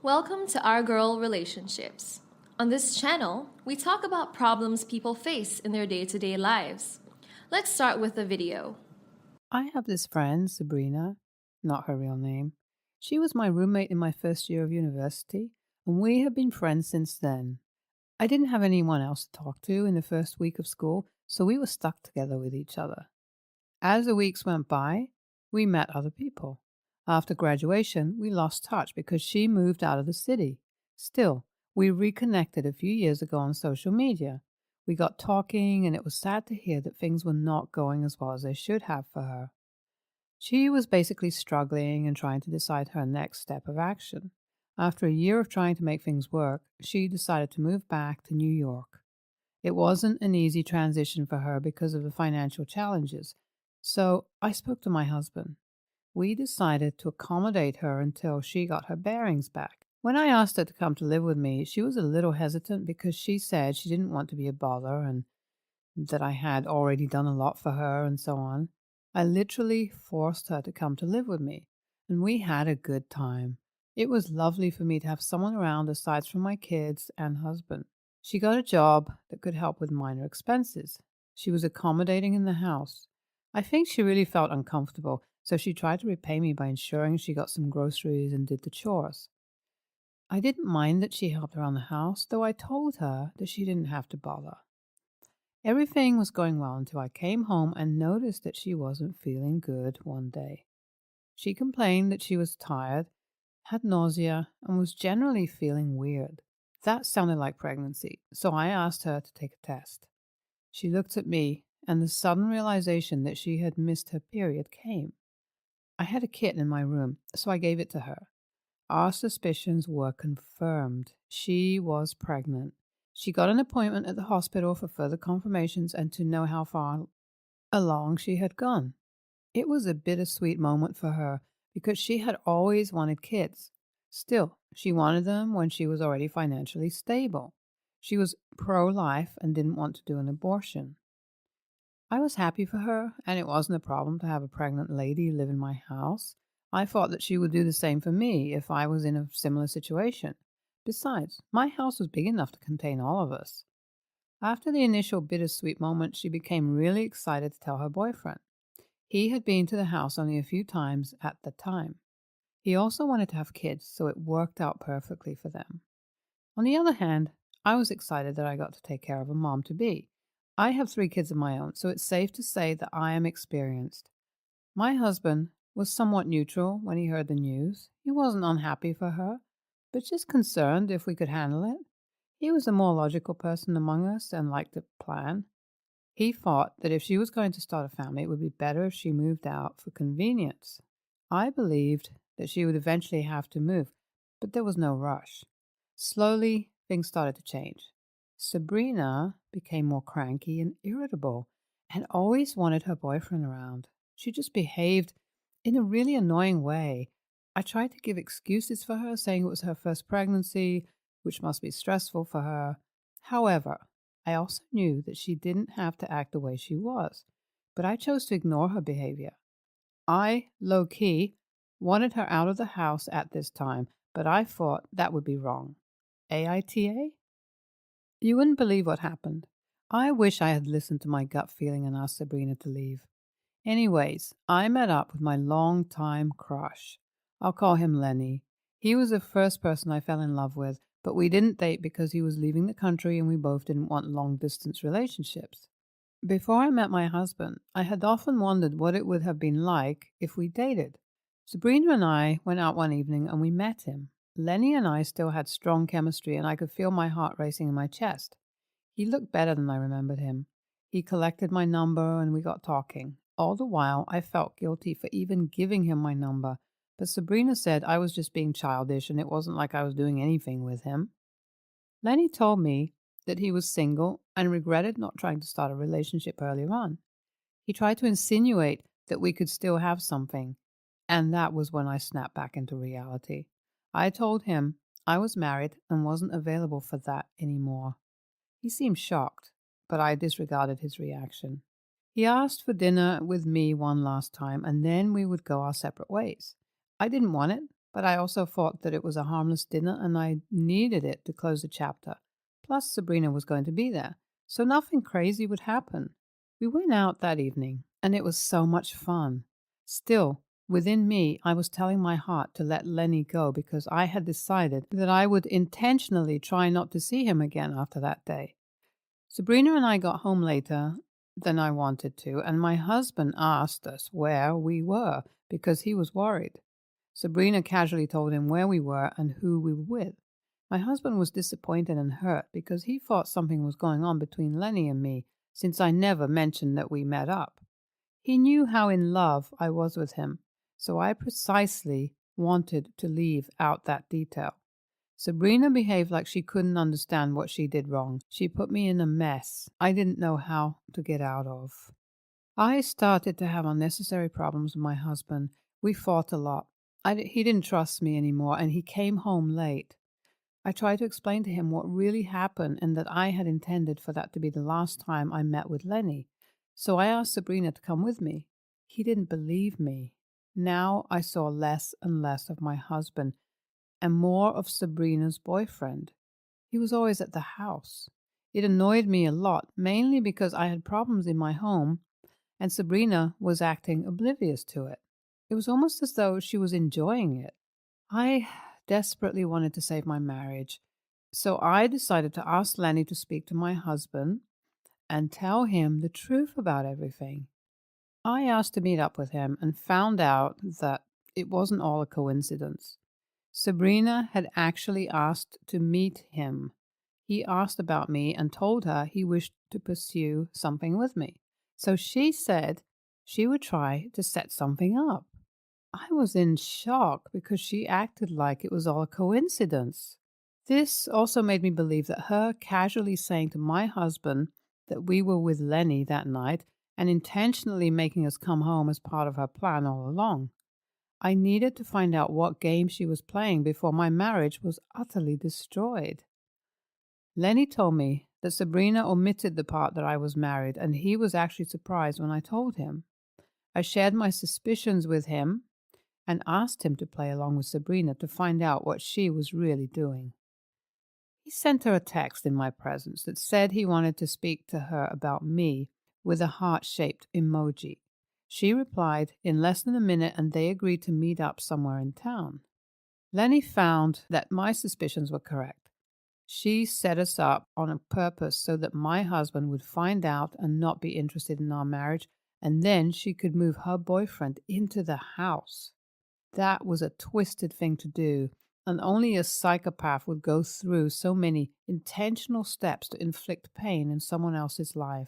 Welcome to Our Girl Relationships. On this channel, we talk about problems people face in their day-to-day lives. Let's start with the video. I have this friend, Sabrina, not her real name. She was my roommate in my first year of university, and we have been friends since then. I didn't have anyone else to talk to in the first week of school, so we were stuck together with each other. As the weeks went by, we met other people. After graduation, we lost touch because she moved out of the city. Still, we reconnected a few years ago on social media. We got talking, and it was sad to hear that things were not going as well as they should have for her. She was basically struggling and trying to decide her next step of action. After a year of trying to make things work, she decided to move back to New York. It wasn't an easy transition for her because of the financial challenges, so I spoke to my husband. We decided to accommodate her until she got her bearings back. When I asked her to come to live with me, she was a little hesitant because she said she didn't want to be a bother and that I had already done a lot for her and so on. I literally forced her to come to live with me, and we had a good time. It was lovely for me to have someone around aside from my kids and husband. She got a job that could help with minor expenses. She was accommodating in the house. I think she really felt uncomfortable, so she tried to repay me by ensuring she got some groceries and did the chores. I didn't mind that she helped around the house, though I told her that she didn't have to bother. Everything was going well until I came home and noticed that she wasn't feeling good one day. She complained that she was tired, had nausea, and was generally feeling weird. That sounded like pregnancy, so I asked her to take a test. She looked at me, and the sudden realization that she had missed her period came. I had a kit in my room, so I gave it to her. Our suspicions were confirmed. She was pregnant. She got an appointment at the hospital for further confirmations and to know how far along she had gone. It was a bittersweet moment for her because she had always wanted kids. Still, she wanted them when she was already financially stable. She was pro-life and didn't want to do an abortion. I was happy for her, and it wasn't a problem to have a pregnant lady live in my house. I thought that she would do the same for me if I was in a similar situation. Besides, my house was big enough to contain all of us. After the initial bittersweet moment, she became really excited to tell her boyfriend. He had been to the house only a few times at the time. He also wanted to have kids, so it worked out perfectly for them. On the other hand, I was excited that I got to take care of a mom-to-be. I have 3 kids of my own, so it's safe to say that I am experienced. My husband was somewhat neutral when he heard the news. He wasn't unhappy for her, but just concerned if we could handle it. He was a more logical person among us and liked to plan. He thought that if she was going to start a family, it would be better if she moved out for convenience. I believed that she would eventually have to move, but there was no rush. Slowly, things started to change. Sabrina became more cranky and irritable and always wanted her boyfriend around. She just behaved in a really annoying way. I tried to give excuses for her, saying it was her first pregnancy, which must be stressful for her. However, I also knew that she didn't have to act the way she was, but I chose to ignore her behavior. I, low-key, wanted her out of the house at this time, but I thought that would be wrong. AITA? You wouldn't believe what happened. I wish I had listened to my gut feeling and asked Sabrina to leave. Anyways, I met up with my long-time crush. I'll call him Lenny. He was the first person I fell in love with, but we didn't date because he was leaving the country and we both didn't want long-distance relationships. Before I met my husband, I had often wondered what it would have been like if we dated. Sabrina and I went out one evening and we met him. Lenny and I still had strong chemistry and I could feel my heart racing in my chest. He looked better than I remembered him. He collected my number and we got talking. All the while, I felt guilty for even giving him my number, but Sabrina said I was just being childish and it wasn't like I was doing anything with him. Lenny told me that he was single and regretted not trying to start a relationship earlier on. He tried to insinuate that we could still have something, and that was when I snapped back into reality. I told him I was married and wasn't available for that anymore. He seemed shocked, but I disregarded his reaction. He asked for dinner with me one last time, and then we would go our separate ways. I didn't want it, but I also thought that it was a harmless dinner and I needed it to close the chapter. Plus, Sabrina was going to be there, so nothing crazy would happen. We went out that evening, and it was so much fun. Still, within me, I was telling my heart to let Lenny go because I had decided that I would intentionally try not to see him again after that day. Sabrina and I got home later than I wanted to, and my husband asked us where we were because he was worried. Sabrina casually told him where we were and who we were with. My husband was disappointed and hurt because he thought something was going on between Lenny and me, since I never mentioned that we met up. He knew how in love I was with him, so I precisely wanted to leave out that detail. Sabrina behaved like she couldn't understand what she did wrong. She put me in a mess I didn't know how to get out of. I started to have unnecessary problems with my husband. We fought a lot. He didn't trust me anymore, and he came home late. I tried to explain to him what really happened and that I had intended for that to be the last time I met with Lenny. So I asked Sabrina to come with me. He didn't believe me. Now I saw less and less of my husband and more of Sabrina's boyfriend. He was always at the house. It annoyed me a lot, mainly because I had problems in my home and Sabrina was acting oblivious to it. It was almost as though she was enjoying it. I desperately wanted to save my marriage, so I decided to ask Lenny to speak to my husband and tell him the truth about everything. I asked to meet up with him and found out that it wasn't all a coincidence. Sabrina had actually asked to meet him. He asked about me and told her he wished to pursue something with me. So she said she would try to set something up. I was in shock because she acted like it was all a coincidence. This also made me believe that her casually saying to my husband that we were with Lenny that night and intentionally making us come home as part of her plan all along. I needed to find out what game she was playing before my marriage was utterly destroyed. Lenny told me that Sabrina omitted the part that I was married, and he was actually surprised when I told him. I shared my suspicions with him and asked him to play along with Sabrina to find out what she was really doing. He sent her a text in my presence that said he wanted to speak to her about me with a heart-shaped emoji. She replied in less than a minute, and they agreed to meet up somewhere in town. Lenny found that my suspicions were correct. She set us up on a purpose so that my husband would find out and not be interested in our marriage, and then she could move her boyfriend into the house. That was a twisted thing to do, and only a psychopath would go through so many intentional steps to inflict pain in someone else's life.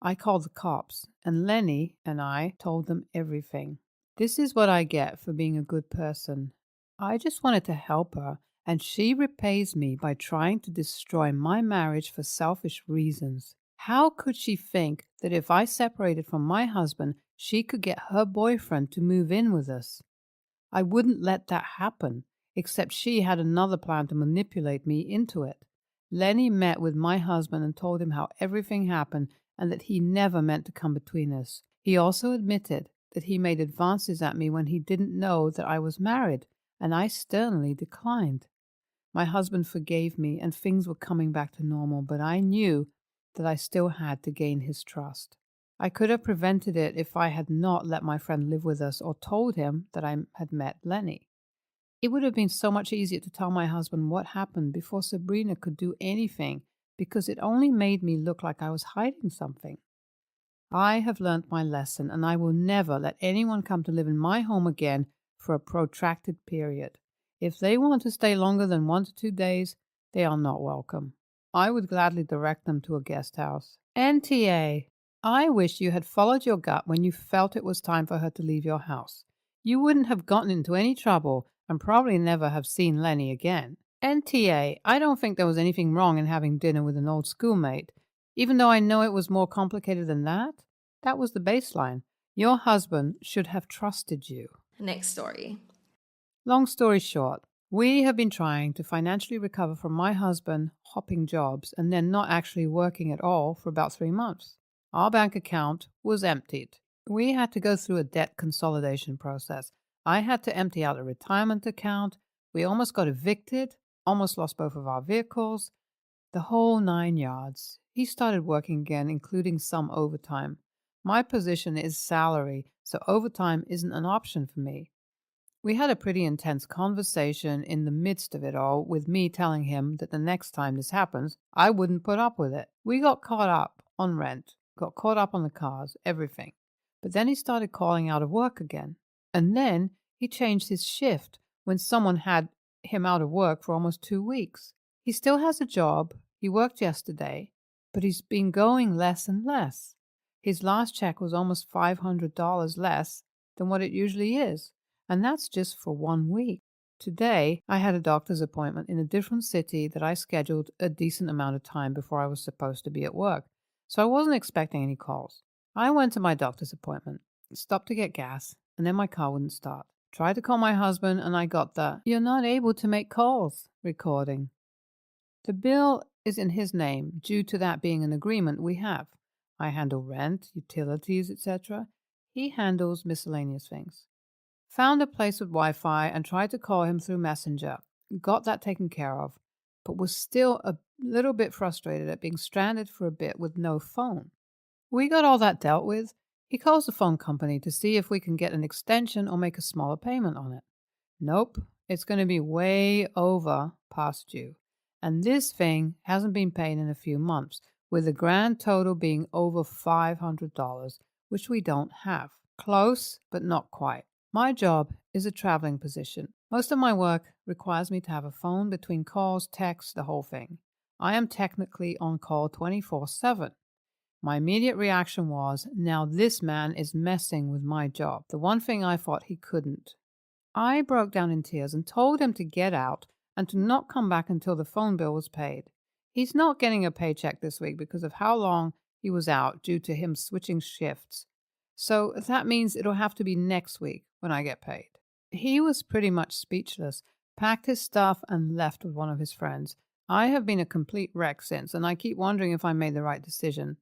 I called the cops, and Lenny and I told them everything. This is what I get for being a good person. I just wanted to help her, and she repays me by trying to destroy my marriage for selfish reasons. How could she think that if I separated from my husband, she could get her boyfriend to move in with us? I wouldn't let that happen, except she had another plan to manipulate me into it. Lenny met with my husband and told him how everything happened and that he never meant to come between us. He also admitted that he made advances at me when he didn't know that I was married, and I sternly declined. My husband forgave me, and things were coming back to normal, but I knew that I still had to gain his trust. I could have prevented it if I had not let my friend live with us or told him that I had met Lenny. It would have been so much easier to tell my husband what happened before Sabrina could do anything, because it only made me look like I was hiding something. I have learned my lesson, and I will never let anyone come to live in my home again for a protracted period. If they want to stay longer than 1 to 2 days, they are not welcome. I would gladly direct them to a guest house. NTA, I wish you had followed your gut when you felt it was time for her to leave your house. You wouldn't have gotten into any trouble and probably never have seen Lenny again. NTA, I don't think there was anything wrong in having dinner with an old schoolmate. Even though I know it was more complicated than that, that was the baseline. Your husband should have trusted you. Next story. Long story short, we have been trying to financially recover from my husband hopping jobs and then not actually working at all for about 3 months. Our bank account was emptied. We had to go through a debt consolidation process. I had to empty out a retirement account. We almost got evicted, almost lost both of our vehicles, the whole 9 yards. He started working again, including some overtime. My position is salary, so overtime isn't an option for me. We had a pretty intense conversation in the midst of it all, with me telling him that the next time this happens, I wouldn't put up with it. We got caught up on rent, got caught up on the cars, everything. But then he started calling out of work again. And then he changed his shift when someone had him out of work for almost 2 weeks. He still has a job. He worked yesterday, but he's been going less and less. His last check was almost $500 less than what it usually is. And that's just for 1 week. Today, I had a doctor's appointment in a different city that I scheduled a decent amount of time before I was supposed to be at work, so I wasn't expecting any calls. I went to my doctor's appointment, stopped to get gas, and then my car wouldn't start. Tried to call my husband, and I got the "You're not able to make calls" recording. The bill is in his name due to that being an agreement we have. I handle rent, utilities, etc. He handles miscellaneous things. Found a place with Wi-Fi and tried to call him through Messenger. Got that taken care of, but was still a little bit frustrated at being stranded for a bit with no phone. We got all that dealt with. He calls the phone company to see if we can get an extension or make a smaller payment on it. Nope, it's going to be way over past due. And this thing hasn't been paid in a few months, with the grand total being over $500, which we don't have. Close, but not quite. My job is a traveling position. Most of my work requires me to have a phone between calls, texts, the whole thing. I am technically on call 24/7. My immediate reaction was, now this man is messing with my job, the one thing I thought he couldn't. I broke down in tears and told him to get out and to not come back until the phone bill was paid. He's not getting a paycheck this week because of how long he was out due to him switching shifts. So that means it'll have to be next week when I get paid. He was pretty much speechless, packed his stuff, and left with one of his friends. I have been a complete wreck since, and I keep wondering if I made the right decision.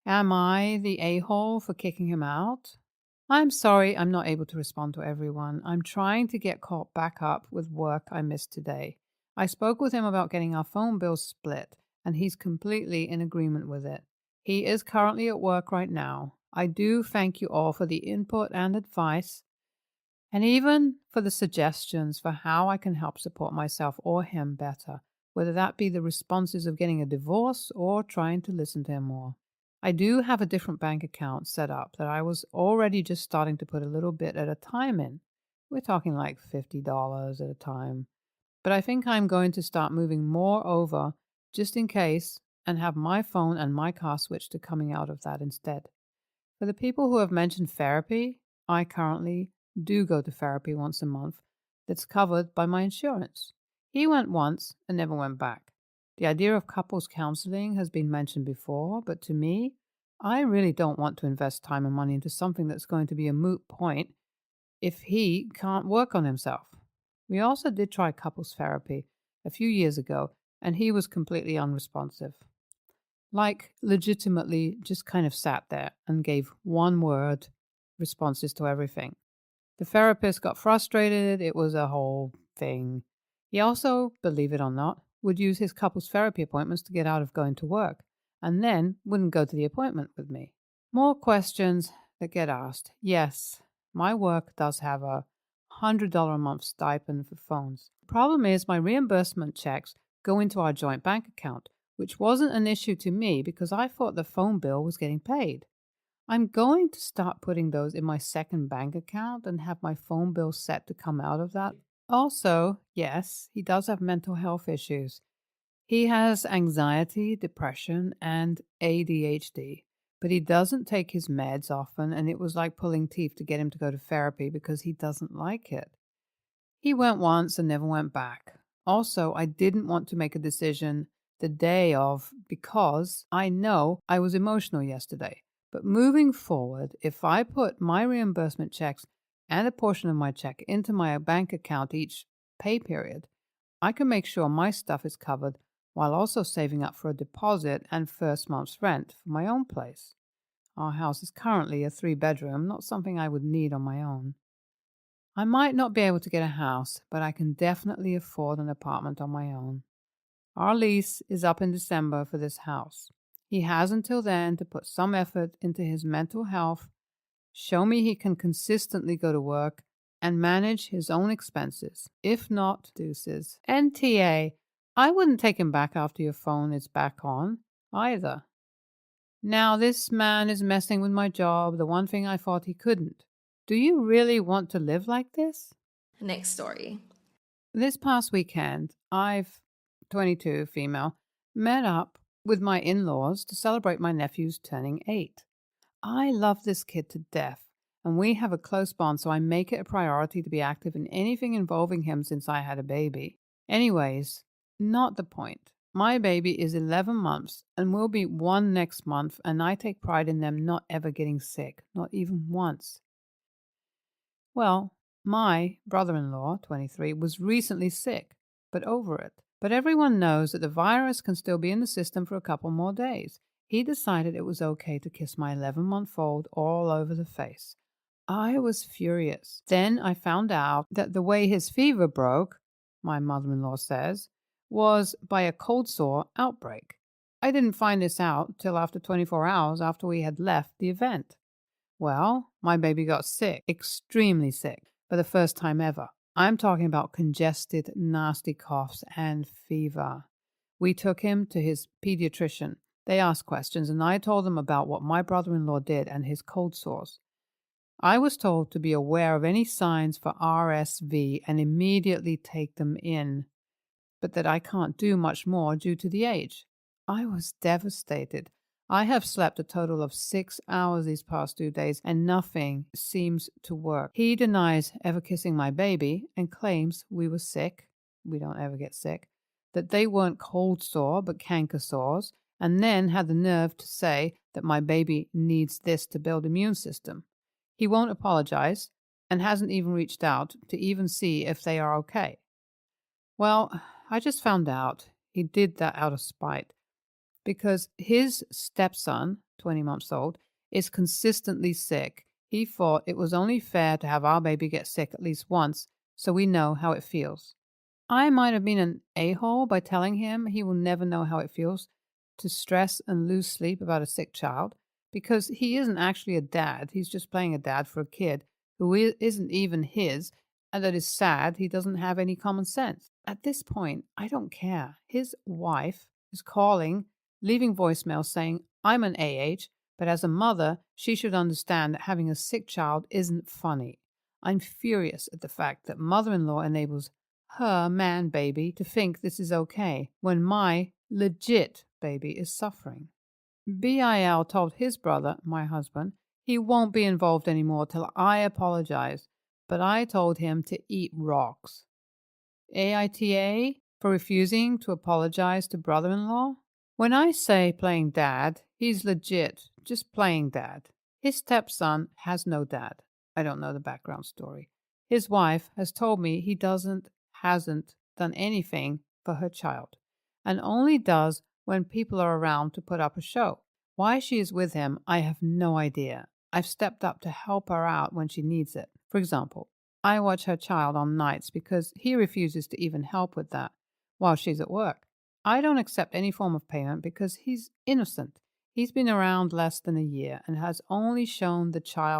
Am I the a-hole for kicking him out? I'm sorry I'm not able to respond to everyone. I'm trying to get caught back up with work I missed today. I spoke with him about getting our phone bills split, and he's completely in agreement with it. He is currently at work right now. I do thank you all for the input and advice, and even for the suggestions for how I can help support myself or him better, whether that be the responses of getting a divorce or trying to listen to him more. I do have a different bank account set up that I was already just starting to put a little bit at a time in. We're talking like $50 at a time. But I think I'm going to start moving more over just in case and have my phone and my car switched to coming out of that instead. For the people who have mentioned therapy, I currently do go to therapy once a month that's covered by my insurance. He went once and never went back. The idea of couples counseling has been mentioned before, but to me, I really don't want to invest time and money into something that's going to be a moot point if he can't work on himself. We also did try couples therapy a few years ago, and he was completely unresponsive. Like, legitimately just kind of sat there and gave one-word responses to everything. The therapist got frustrated. It was a whole thing. He also, believe it or not, would use his couples therapy appointments to get out of going to work, and then wouldn't go to the appointment with me. More questions that get asked. Yes, my work does have a $100 a month stipend for phones. The problem is my reimbursement checks go into our joint bank account, which wasn't an issue to me because I thought the phone bill was getting paid. I'm going to start putting those in my second bank account and have my phone bill set to come out of that. Also, yes, he does have mental health issues. He has anxiety, depression, and ADHD, but he doesn't take his meds often, and it was like pulling teeth to get him to go to therapy because he doesn't like it. He went once and never went back. Also, I didn't want to make a decision the day of because I know I was emotional yesterday. But moving forward, if I put my reimbursement checks and a portion of my check into my bank account each pay period, I can make sure my stuff is covered while also saving up for a deposit and first month's rent for my own place. Our house is currently a 3-bedroom, not something I would need on my own. I might not be able to get a house, but I can definitely afford an apartment on my own. Our lease is up in December for this house. He has until then to put some effort into his mental health, show me he can consistently go to work, and manage his own expenses. If not, deuces. NTA, I wouldn't take him back after your phone is back on, either. Now this man is messing with my job, the one thing I thought he couldn't. Do you really want to live like this? Next story. This past weekend, I've, 22, female, met up with my in-laws to celebrate my nephew's turning 8. I love this kid to death, and we have a close bond, so I make it a priority to be active in anything involving him since I had a baby. Anyways, not the point. My baby is 11 months and will be 1 next month, and I take pride in them not ever getting sick, not even once. Well, my brother-in-law, 23, was recently sick, but over it. But everyone knows that the virus can still be in the system for a couple more days. He decided it was okay to kiss my 11-month-old all over the face. I was furious. Then I found out that the way his fever broke, my mother-in-law says, was by a cold sore outbreak. I didn't find this out till after 24 hours after we had left the event. Well, my baby got sick, extremely sick, for the first time ever. I'm talking about congested, nasty coughs and fever. We took him to his pediatrician. They asked questions, and I told them about what my brother-in-law did and his cold sores. I was told to be aware of any signs for RSV and immediately take them in, but that I can't do much more due to the age. I was devastated. I have slept a total of 6 hours these past 2 days, and nothing seems to work. He denies ever kissing my baby and claims we were sick. We don't ever get sick. That they weren't cold sore, but canker sores, and then had the nerve to say that my baby needs this to build immune system. He won't apologize and hasn't even reached out to even see if they are okay. Well, I just found out he did that out of spite, because his stepson, 20 months old, is consistently sick. He thought it was only fair to have our baby get sick at least once, so we know how it feels. I might have been an a-hole by telling him he will never know how it feels to stress and lose sleep about a sick child, because he isn't actually a dad. He's just playing a dad for a kid who isn't even his, and that is sad. He doesn't have any common sense. At this point, I don't care. His wife is calling, leaving voicemail saying, I'm an AH, but as a mother, she should understand that having a sick child isn't funny. I'm furious at the fact that mother-in-law enables her man baby to think this is okay when my legit baby is suffering. BIL told his brother, my husband, he won't be involved anymore till I apologize, but I told him to eat rocks. AITA for refusing to apologize to brother-in-law? When I say playing dad, he's legit, just playing dad. His stepson has no dad. I don't know the background story. His wife has told me he hasn't done anything for her child, and only does when people are around to put up a show. Why she is with him, I have no idea. I've stepped up to help her out when she needs it. For example, I watch her child on nights because he refuses to even help with that while she's at work. I don't accept any form of payment because he's innocent. He's been around less than a year and has only shown the child